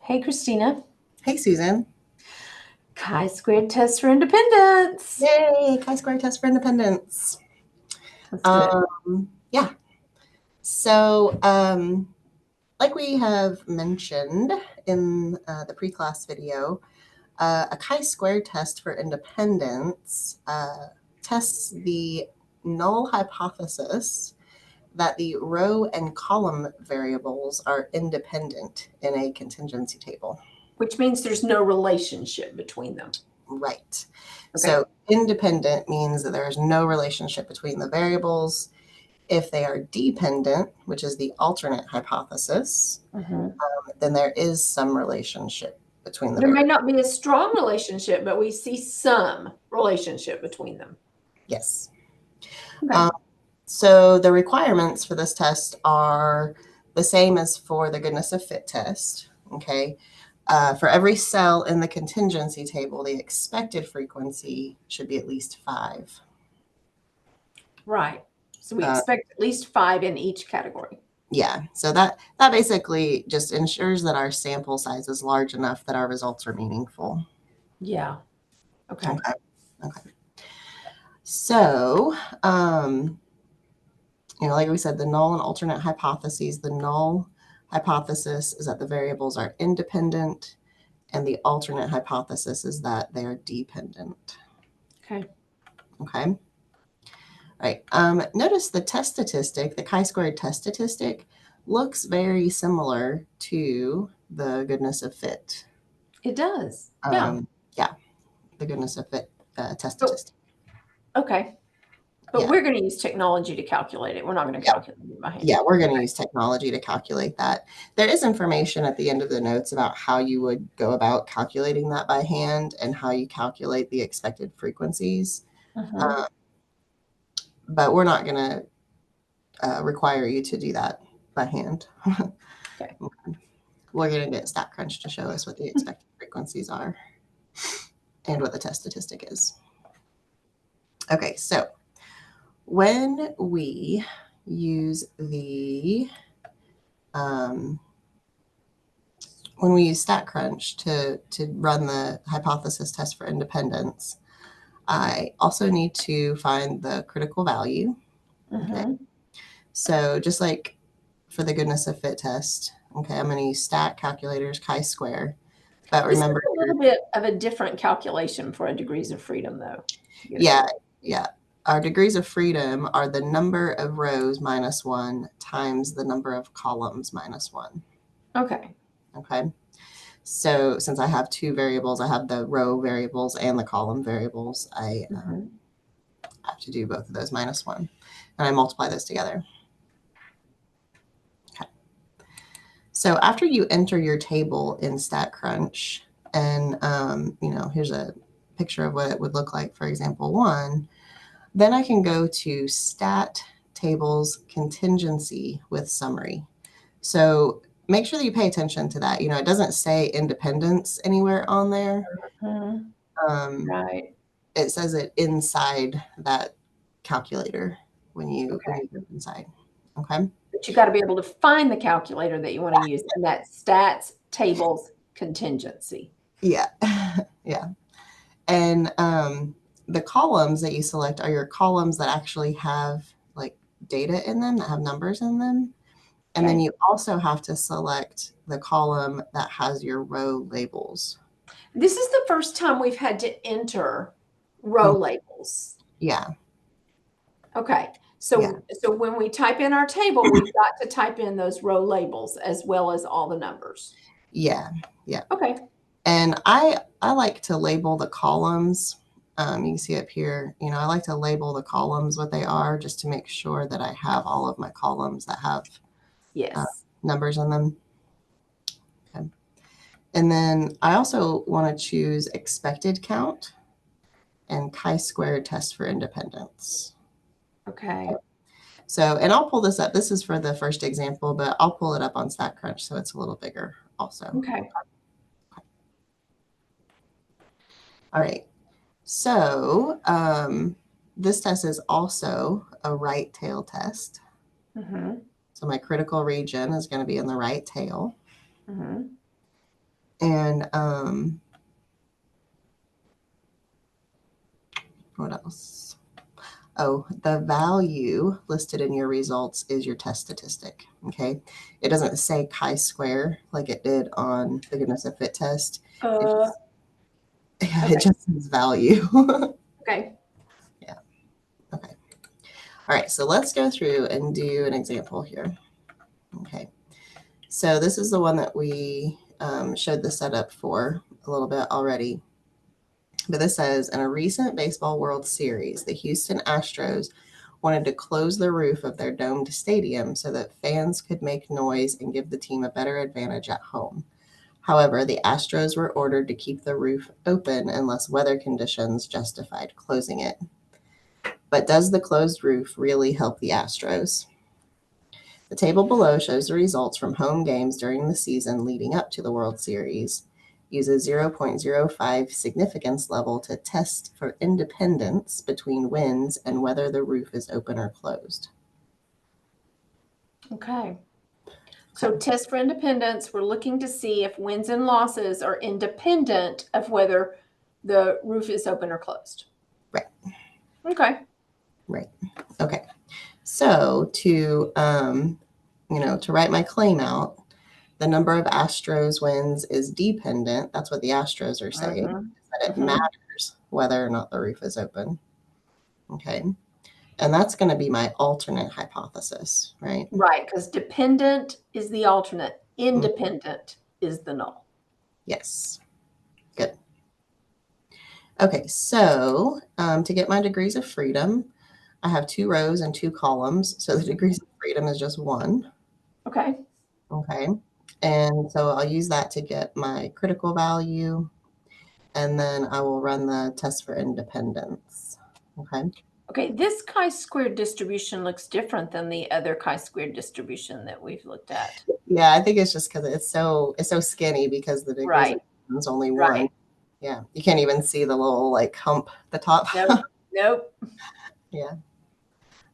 Hey, Christina. Hey, Susan. Chi-squared test for independence. Yay, chi-square test for independence. Let's do it. Yeah. So, like we have mentioned in the pre-class video, a chi-square test for independence tests the null hypothesis that the row and column variables are independent in a contingency table. Which means there's no relationship between them. Right. Okay. So independent means that there is no relationship between the variables. If they are dependent, which is the alternate hypothesis, then there is some relationship between the There may variables. not be a strong relationship, but we see some relationship between them. Yes. Okay. So the requirements for this test are the same as for the goodness of fit test. Okay. For every cell in the contingency table, the expected frequency should be at least 5. Right. So we expect at least 5 in each category. Yeah. So that basically just ensures that our sample size is large enough that our results are meaningful. Yeah. Okay. Okay. So, like we said, the null and alternate hypotheses, the null hypothesis is that the variables are independent, and the alternate hypothesis is that they are dependent. Okay. Okay. Right. Notice the test statistic, the chi-squared test statistic, looks very similar to the goodness of fit. It does. Yeah. The goodness of fit test statistic. Okay. But we're going to use technology to calculate it. We're not going to calculate it by hand. Yeah, we're going to use technology to calculate that. There is information at the end of the notes about how you would go about calculating that by hand and how you calculate the expected frequencies. But we're not going to require you to do that by hand. Okay. We're going to get StatCrunch to show us what the expected frequencies are and what the test statistic is. Okay, so when we use StatCrunch to run the hypothesis test for independence, I also need to find the critical value. Okay. So just like for the goodness of fit test, okay, I'm going to use stat calculators chi-square. But remember, this is a little bit of a different calculation for a degrees of freedom, though. Yeah. Our degrees of freedom are the number of rows minus 1 times the number of columns minus 1. Okay. Okay. So since I have two variables, I have the row variables and the column variables, I have to do both of those minus 1. And I multiply those together. Okay. So after you enter your table in StatCrunch, and here's a picture of what it would look like for example 1, then I can go to Stat Tables Contingency with Summary. So make sure that you pay attention to that. It doesn't say independence anywhere on there. Right. It says it inside that calculator when you go inside. Okay. But you got to be able to find the calculator that you want to use, and that's Stats Tables Contingency. Yeah. Yeah. And the columns that you select are your columns that actually have like data in them, that have numbers in them. And then you also have to select the column that has your row labels. This is the first time we've had to enter row labels. Yeah. Okay. So when we type in our table, we've got to type in those row labels as well as all the numbers. Yeah. Yeah. Okay. And I like to label the columns. You can see up here, I like to label the columns what they are just to make sure that I have all of my columns that have numbers in them. Okay. And then I also want to choose expected count and chi-square test for independence. Okay. So, and I'll pull this up. This is for the first example, but I'll pull it up on StatCrunch so it's a little bigger also. Okay. All right. So this test is also a right tail test. So my critical region is going to be in the right tail. And what else? Oh, the value listed in your results is your test statistic. Okay. It doesn't say chi-square like it did on the Goodness of Fit test. Okay. It just says value. Okay. Yeah. Okay. All right. So let's go through and do an example here. Okay. So this is the one that we showed the setup for a little bit already. But this says, in a recent Baseball World Series, the Houston Astros wanted to close the roof of their domed stadium so that fans could make noise and give the team a better advantage at home. However, the Astros were ordered to keep the roof open unless weather conditions justified closing it. But does the closed roof really help the Astros? The table below shows the results from home games during the season leading up to the World Series. Use a 0.05 significance level to test for independence between wins and whether the roof is open or closed. Okay. So test for independence, we're looking to see if wins and losses are independent of whether the roof is open or closed. Right. Okay. Right. Okay. So to write my claim out, the number of Astros wins is dependent. That's what the Astros are saying. That it matters whether or not the roof is open. Okay. And that's going to be my alternate hypothesis, right? Right, because dependent is the alternate. Independent is the null. Yes. Good. Okay, so to get my degrees of freedom, I have 2 rows and 2 columns. So the degrees of freedom is just 1. Okay. Okay. And so I'll use that to get my critical value. And then I will run the test for independence. Okay. Okay, this chi-squared distribution looks different than the other chi-squared distribution that we've looked at. Yeah, I think it's just because it's so skinny because the degrees Right. of freedom is only 1. Right. Yeah, you can't even see the little like hump at the top. Nope. Yeah.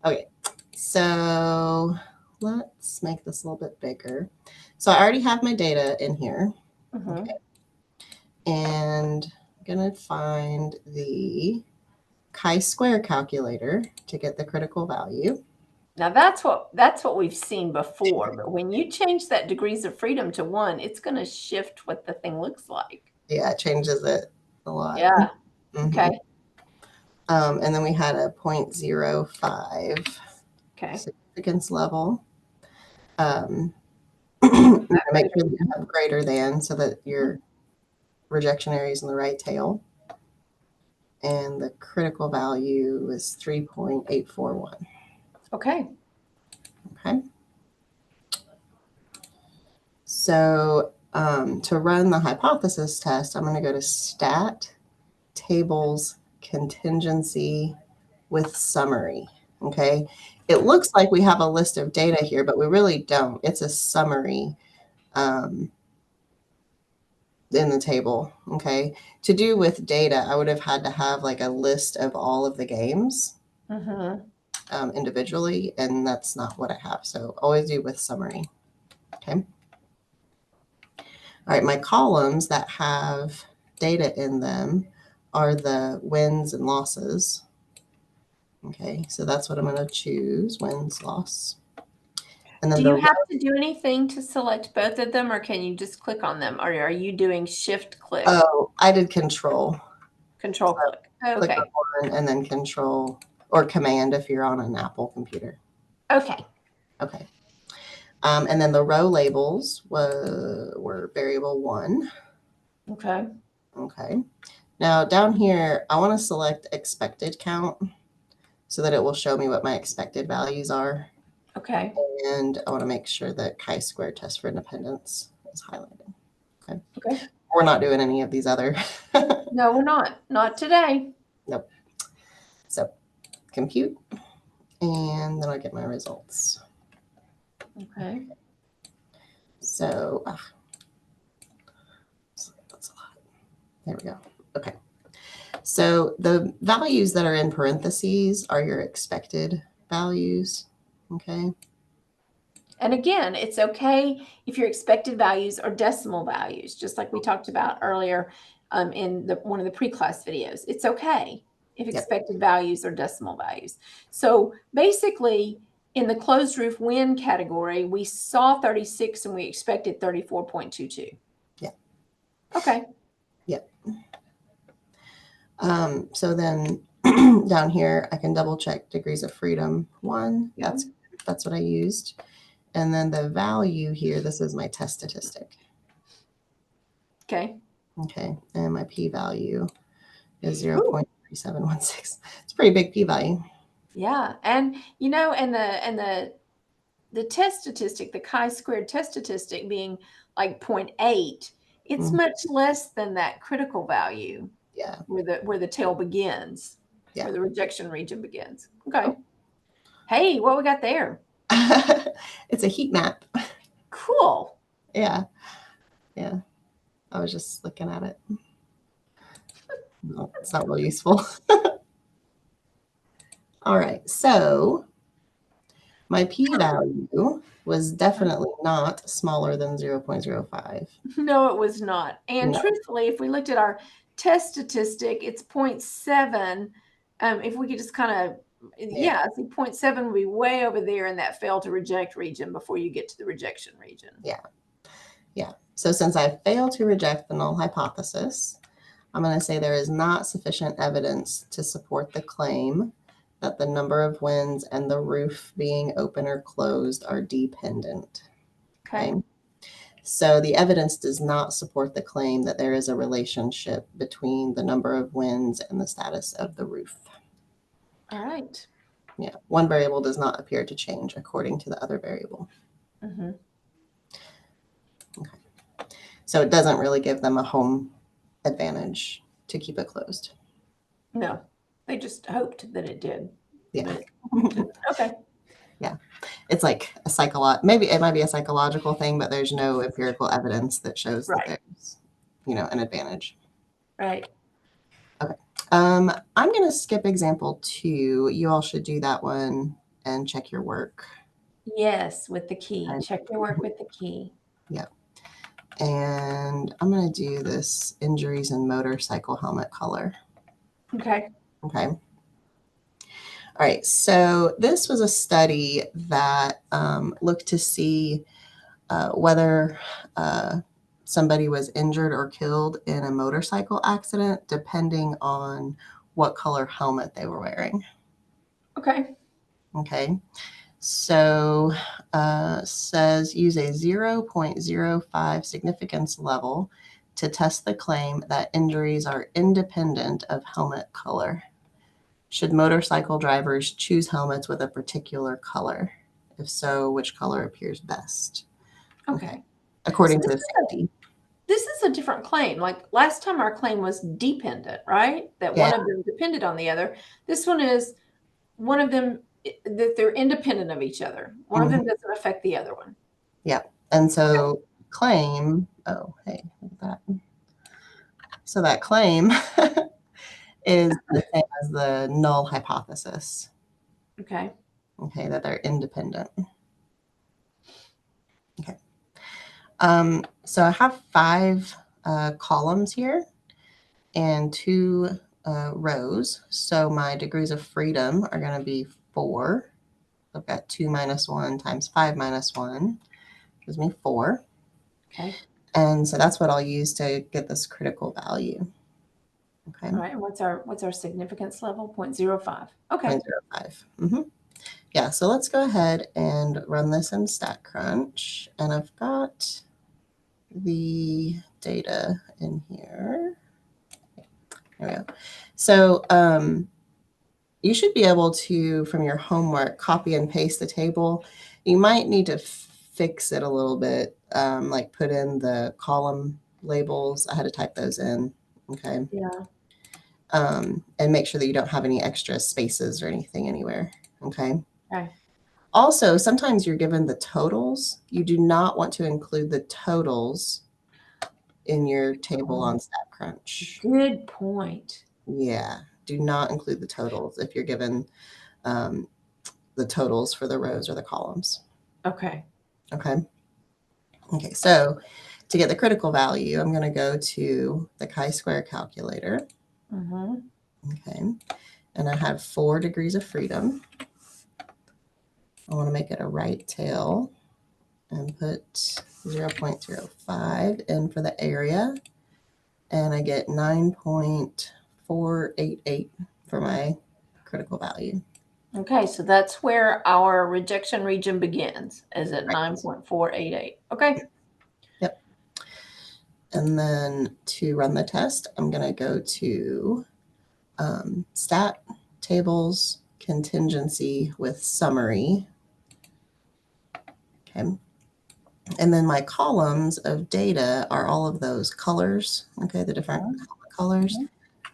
Okay, so let's make this a little bit bigger. So I already have my data in here. Okay. And I'm going to find the chi-square calculator to get the critical value. Now that's what we've seen before, but when you change that degrees of freedom to 1, it's going to shift what the thing looks like. Yeah, it changes it a lot. Yeah. Okay. And then we had a 0.05 significance level. Make sure that you have greater than so that your rejection area is in the right tail. And the critical value is 3.841. Okay. Okay. So to run the hypothesis test, I'm going to go to Stat, Tables, Contingency with Summary. Okay. It looks like we have a list of data here, but we really don't. It's a summary in the table. Okay. To do with data, I would have had to have like a list of all of the games individually, and that's not what I have. So always do with summary. Okay. All right, my columns that have data in them are the wins and losses. Okay, so that's what I'm going to choose, wins, loss. And then do you have to do anything to select both of them, or can you just click on them? Or are you doing shift click? Oh, I did control. Control click. Okay. Click on one and then control or command if you're on an Apple computer. Okay. Okay. And then the row labels were variable 1. Okay. Okay. Now down here, I want to select expected count so that it will show me what my expected values are. Okay. And I want to make sure that chi-square test for independence is highlighted. Okay. Okay. We're not doing any of these other. No, we're not. Not today. Nope. So compute, and then I'll get my results. Okay. So that's a lot. There we go. Okay. So the values that are in parentheses are your expected values. Okay. And again, it's okay if your expected values are decimal values, just like we talked about earlier in one of the pre-class videos. It's okay if expected values are decimal values. So basically, in the closed roof wind category, we saw 36 and we expected 34.22. Yeah. Okay. Yep. So then down here, I can double check degrees of freedom 1. Yeah. That's what I used. And then the value here, this is my test statistic. Okay. Okay. And my p-value is 0.3716. It's a pretty big p-value. Yeah. And you know, and the test statistic, the chi-squared test statistic being like 0.8, it's much less than that critical value. Yeah. Where the tail begins. Yeah. Where the rejection region begins. Okay. Hey, what we got there? It's a heat map. Cool. Yeah. Yeah. I was just looking at it. No, it's not real useful. All right. So my p-value was definitely not smaller than 0.05. No, it was not. And No. truthfully, if we looked at our test statistic, it's 0.7. If we could just kind of, yeah, see 0.7 would be way over there in that fail to reject region before you get to the rejection region. Yeah. Yeah. So since I failed to reject the null hypothesis, I'm going to say there is not sufficient evidence to support the claim that the number of winds and the roof being open or closed are dependent. Okay. So the evidence does not support the claim that there is a relationship between the number of winds and the status of the roof. All right. Yeah. One variable does not appear to change according to the other variable. Mm-hmm. Okay. So it doesn't really give them a home advantage to keep it closed. No, they just hoped that it did. Yeah. Okay. Yeah. It's like a maybe it might be a psychological thing, but there's no empirical evidence that shows that there's, an advantage. Right. Okay. I'm going to skip example 2. You all should do that one and check your work. Yes, with the key. Check your work with the key. Yep. And I'm going to do this injuries and motorcycle helmet color. Okay. Okay. All right. So this was a study that looked to see whether somebody was injured or killed in a motorcycle accident, depending on what color helmet they were wearing. Okay. Okay. So says use a 0.05 significance level to test the claim that injuries are independent of helmet color. Should motorcycle drivers choose helmets with a particular color? If so, which color appears best? Okay. According to the safety. This is a different claim. Like last time our claim was dependent, right? That one of them depended on the other. This one is one of them that they're independent of each other. One of them doesn't affect the other one. Yeah. And so claim, oh, hey, look at that. So that claim is the same as the null hypothesis. Okay. Okay, that they're independent. Okay. So I have 5 columns here and 2 rows. So my degrees of freedom are going to be 4. I've got 2 minus 1 times 5 minus 1 gives me 4. Okay. And so that's what I'll use to get this critical value. Okay. All right. What's our significance level? 0.05. Okay. 0.05. Mm-hmm. Yeah. So let's go ahead and run this in StatCrunch. And I've got the data in here. There we go. So you should be able to, from your homework, copy and paste the table. You might need to fix it a little bit, like put in the column labels. I had to type those in. Okay. Yeah. And make sure that you don't have any extra spaces or anything anywhere. Okay. Okay. Also, sometimes you're given the totals. You do not want to include the totals in your table on StatCrunch. Good point. Yeah. Do not include the totals if you're given the totals for the rows or the columns. Okay. Okay. Okay, so to get the critical value, I'm going to go to the chi-square calculator. Okay, and I have 4 degrees of freedom. I want to make it a right tail and put 0.05 in for the area, and I get 9.488 for my critical value. Okay, so that's where our rejection region begins, is at 9.488. Okay. Yep. And then to run the test, I'm going to go to stat, tables, contingency with summary. Okay. And then my columns of data are all of those colors, okay, the different colors.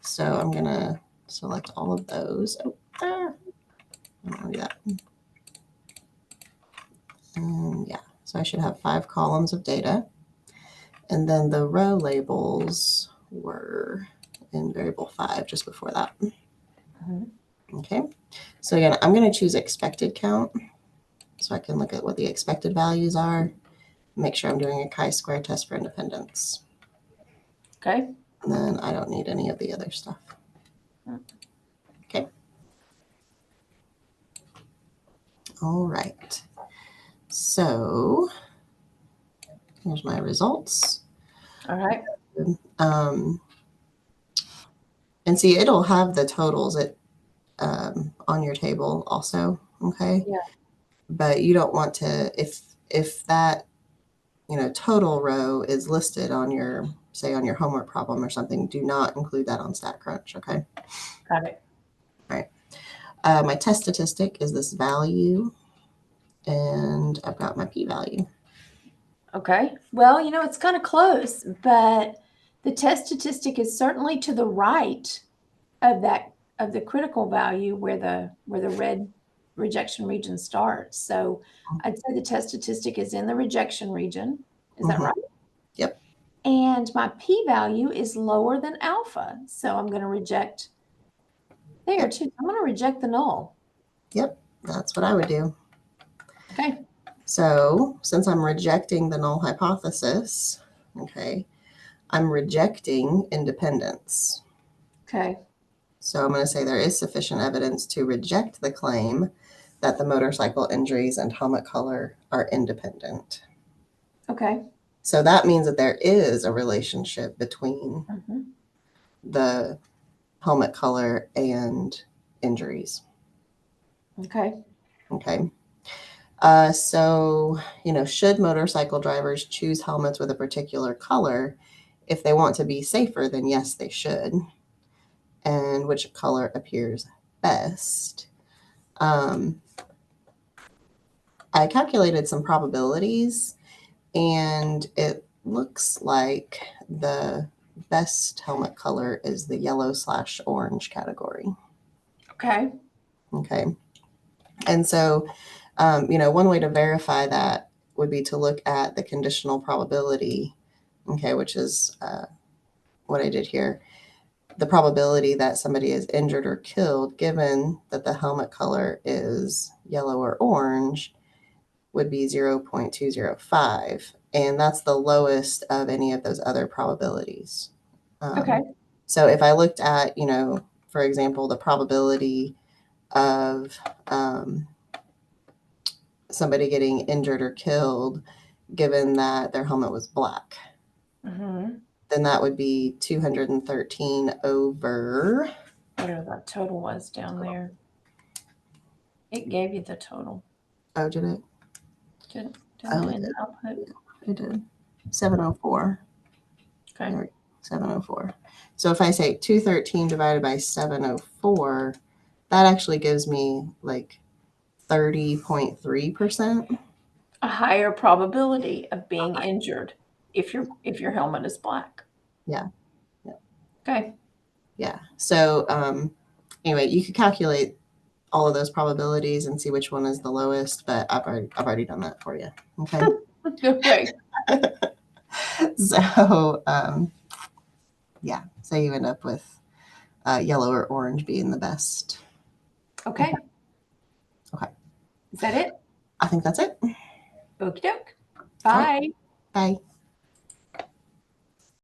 So I'm going to select all of those. Oh, there. I don't do that. And yeah, so I should have 5 columns of data. And then the row labels were in variable 5 just before that. Okay, so again, I'm going to choose expected count so I can look at what the expected values are. Make sure I'm doing a chi-square test for independence. Okay. And then I don't need any of the other stuff. Okay. All right. So here's my results. All right. And see, it'll have the totals on your table also. Okay. Yeah. But you don't want to, if that, total row is listed on your, say on your homework problem or something, do not include that on StatCrunch. Okay. Got it. All right. My test statistic is this value, and I've got my p-value. Okay. Well, it's kind of close, but the test statistic is certainly to the right of the critical value where the red rejection region starts. So I'd say the test statistic is in the rejection region. Is that right? Yep. And my p-value is lower than alpha. So I'm going to reject there too. I'm going to reject the null. Yep. That's what I would do. Okay. So since I'm rejecting the null hypothesis, okay, I'm rejecting independence. Okay. So I'm going to say there is sufficient evidence to reject the claim that the motorcycle injuries and helmet color are independent. Okay. So that means that there is a relationship between the helmet color and injuries. Okay. Okay. So, should motorcycle drivers choose helmets with a particular color if they want to be safer? Then yes, they should. And which color appears best? I calculated some probabilities, and it looks like the best helmet color is the yellow/orange category. Okay. Okay. And so, one way to verify that would be to look at the conditional probability, okay, which is what I did here. The probability that somebody is injured or killed, given that the helmet color is yellow or orange, would be 0.205. And that's the lowest of any of those other probabilities. Okay. So if I looked at, for example, the probability of somebody getting injured or killed, given that their helmet was black, then that would be 213 over. Whatever that total was down there. It gave you the total. Oh, did it? Didn't Oh, it it did. output? It did. 704. Okay. 704. So if I say 213 divided by 704, that actually gives me like 30.3%. A higher probability of being injured if your helmet is black. Yeah. Okay. Yeah. So anyway, you could calculate all of those probabilities and see which one is the lowest, but I've already done that for you. Okay. Okay. So yeah, so you end up with yellow or orange being the best. Okay. Okay. Is that it? I think that's it. Okie doke. All right. Bye. Bye.